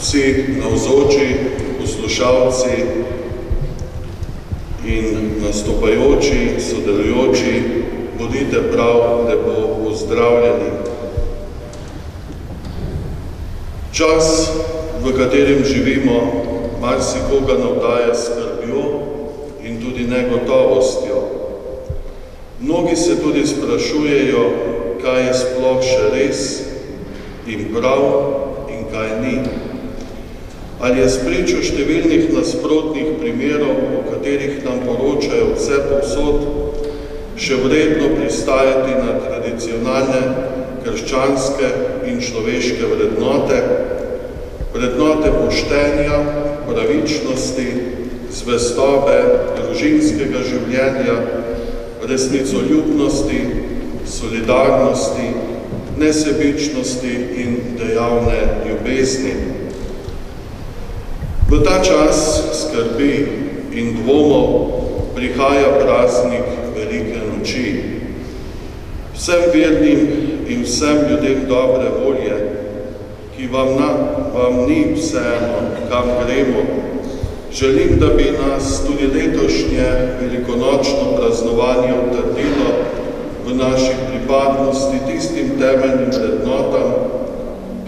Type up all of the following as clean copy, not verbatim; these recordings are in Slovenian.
vsi navzoči, poslušalci in nastopajoči, sodelujoči, bodite prav lepo pozdravljeni. Čas, v katerem živimo, marsikoga navdaja skrbjo in tudi negotovostjo. Mnogi se tudi sprašujejo, kaj je sploh še res in prav in kaj ni. Ali je spričo številnih nasprotnih primerov, o katerih nam poročajo vse povsod, še vredno pristajati na tradicionalne krščanske in človeške vrednote, vrednote poštenja, pravičnosti, zvestobe, družinskega življenja, resnicoljubnosti, solidarnosti, nesebičnosti in dejavne ljubezni. V ta čas skrbi in dvomov prihaja praznik Velike noči. Vsem vernim in vsem ljudem dobre volje, ki vam ni vseeno, kam gremo, želim, da bi nas tudi letošnje velikonočno praznovanje utrdilo v naši pripadnosti tistim temeljnim vrednotam,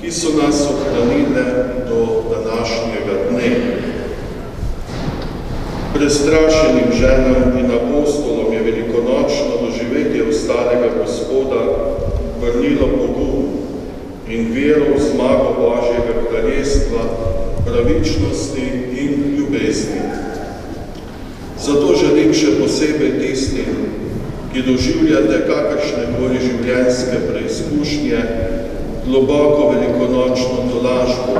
ki so nas ohranile do današnjega dne. Prestrašenim ženam in apostolom je velikonočno doživetje ostalega Gospoda vrnilo pogum in vero v zmago Božjega kraljestva, pravičnosti in ljubezni. Zato želim še posebej tistim, ki doživljate kakršnekoli življenjske preizkušnje, globoko velikonočno tolažbo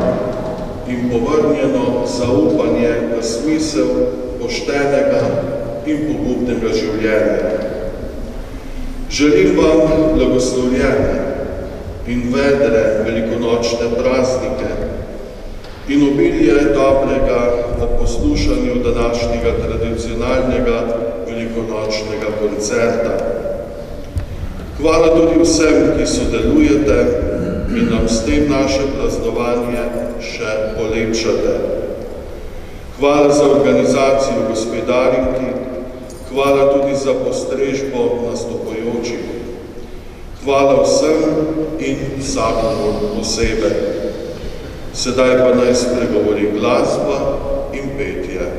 in povrnjeno zaupanje v smisel poštenega in pogubnega življenja. Želim vam blagoslovljene in vedre velikonočne praznike in obilje dobrega ob poslušanju današnjega tradicionalnega velikonočnega koncerta. Hvala tudi vsem, ki sodelujete in nam s tem naše praznovanje še polepšate. Hvala za organizacijo gospodarinki, hvala tudi za postrežbo nastopajočih. Hvala vsem in vsakomur posebej. Sedaj pa naj spregovori glasba in petje.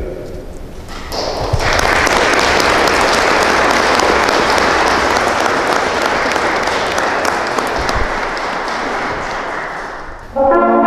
Thank you.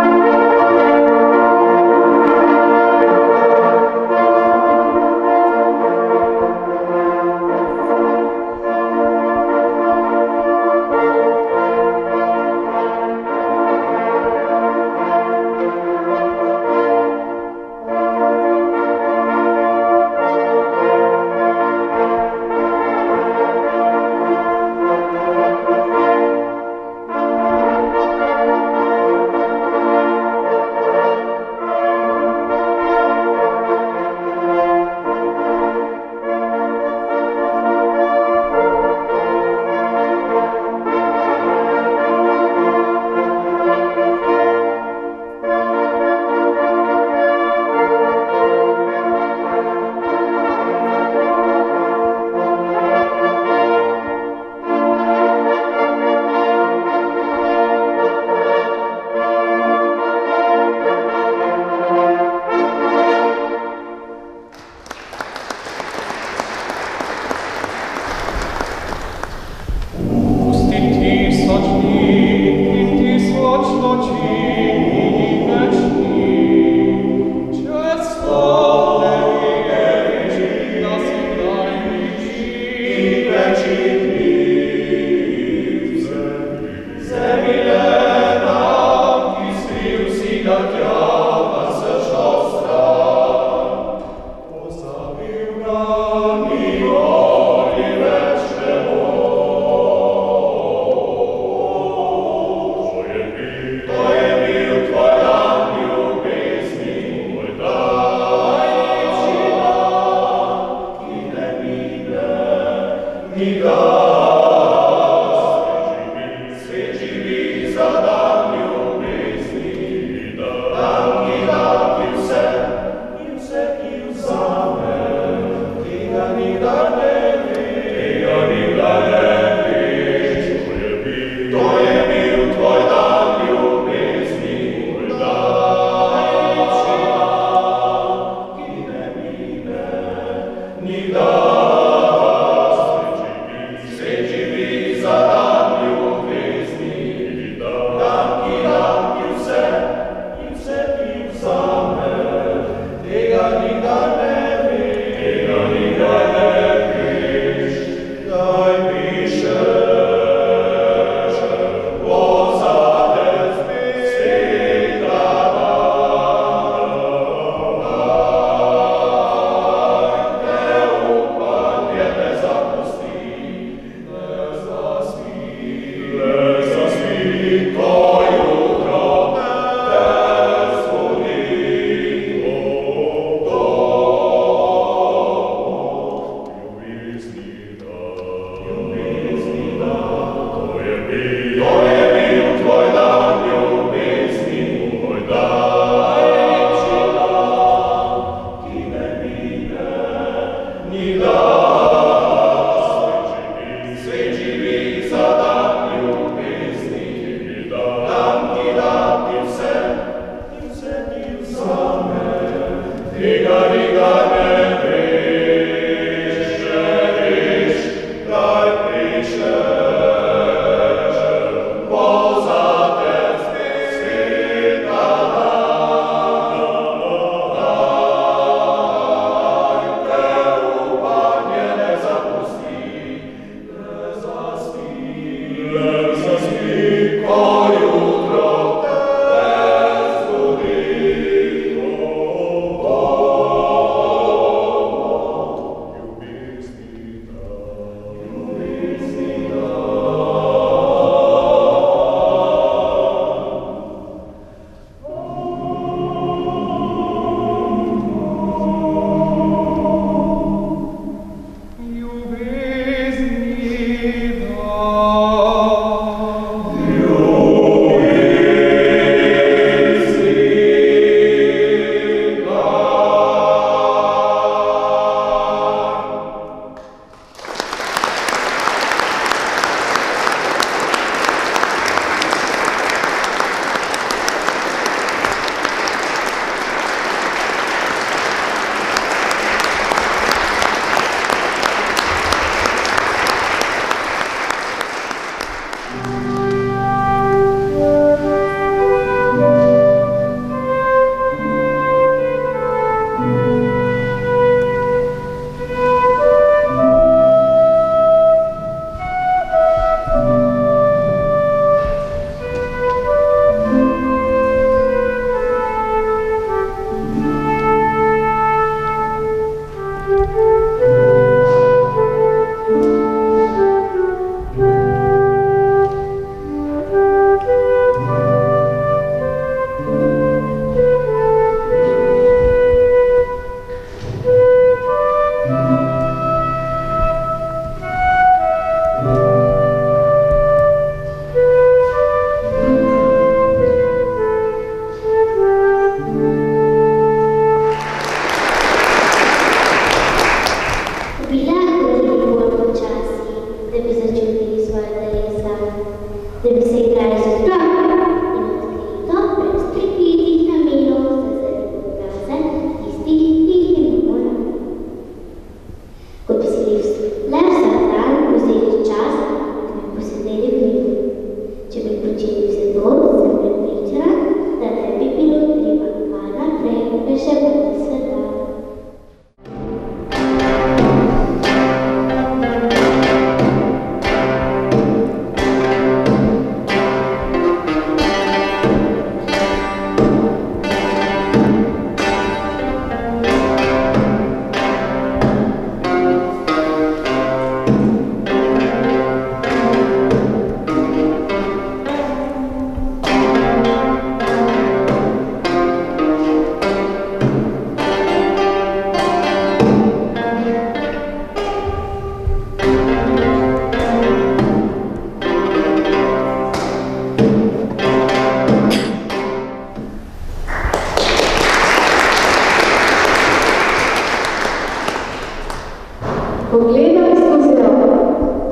Pogledam skozi roko,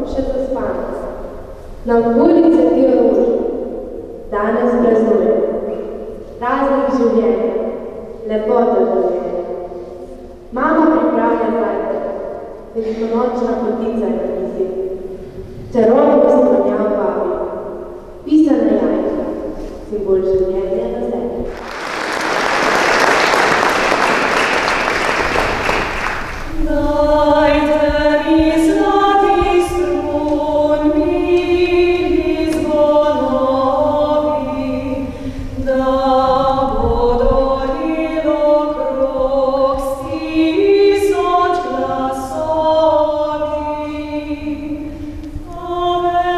še zaspanec. Na ulici ti roži, danes praznujem. Praznik življenja, lepota življenja. Mama pripravlja zajtrk, velikonočna potica na mizi. Čarobno stronjav vabi, pisana jajka, simbol življenja na zemlji. Amen.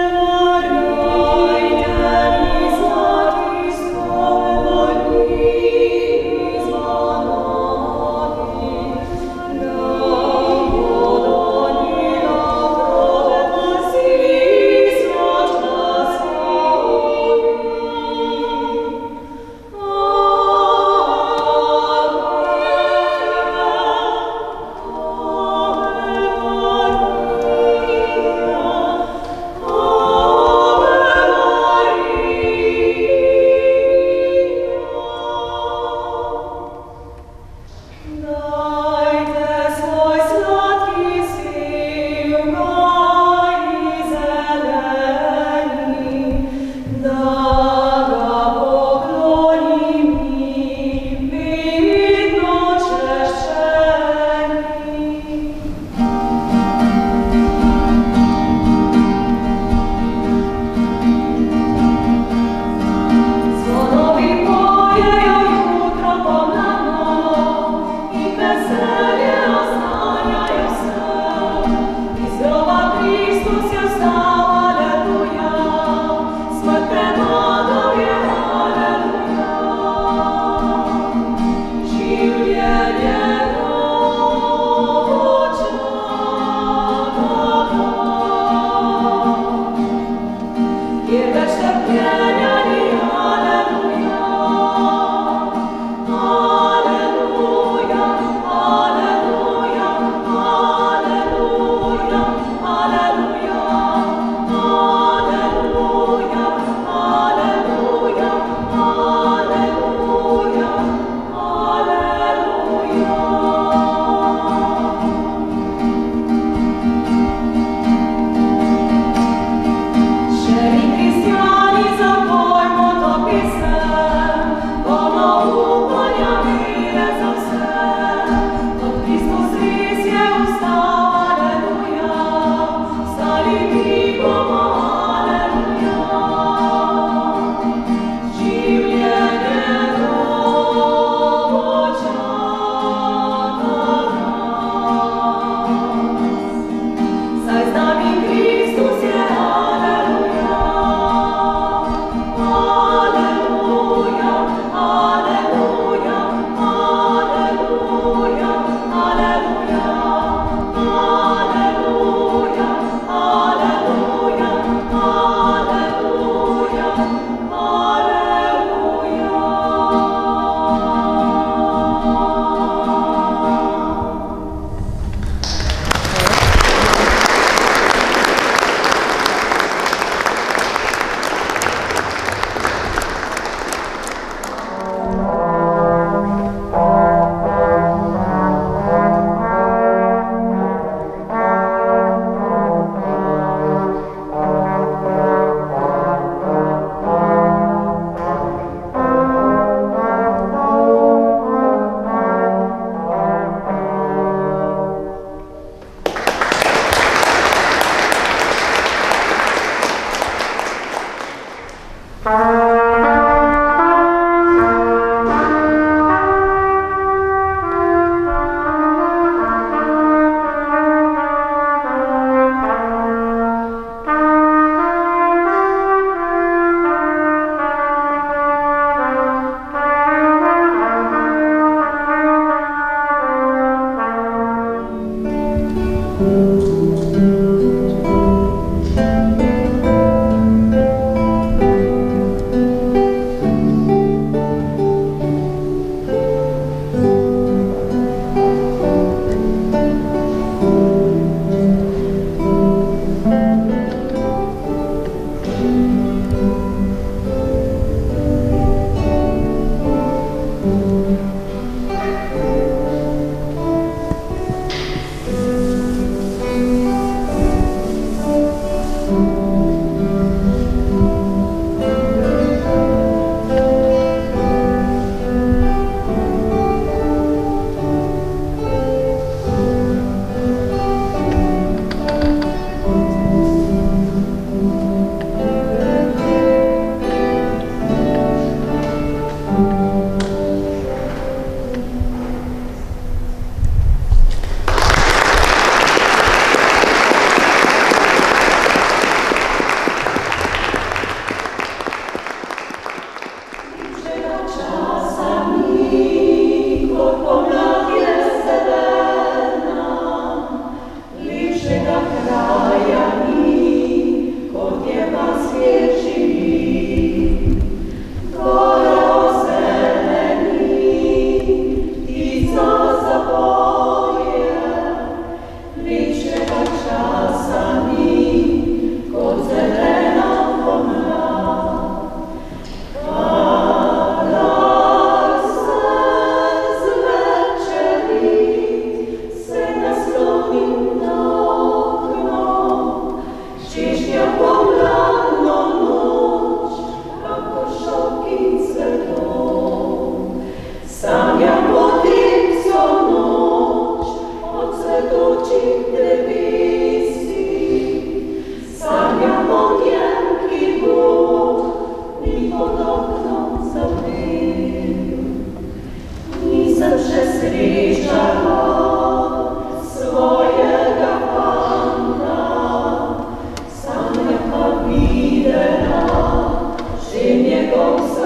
bom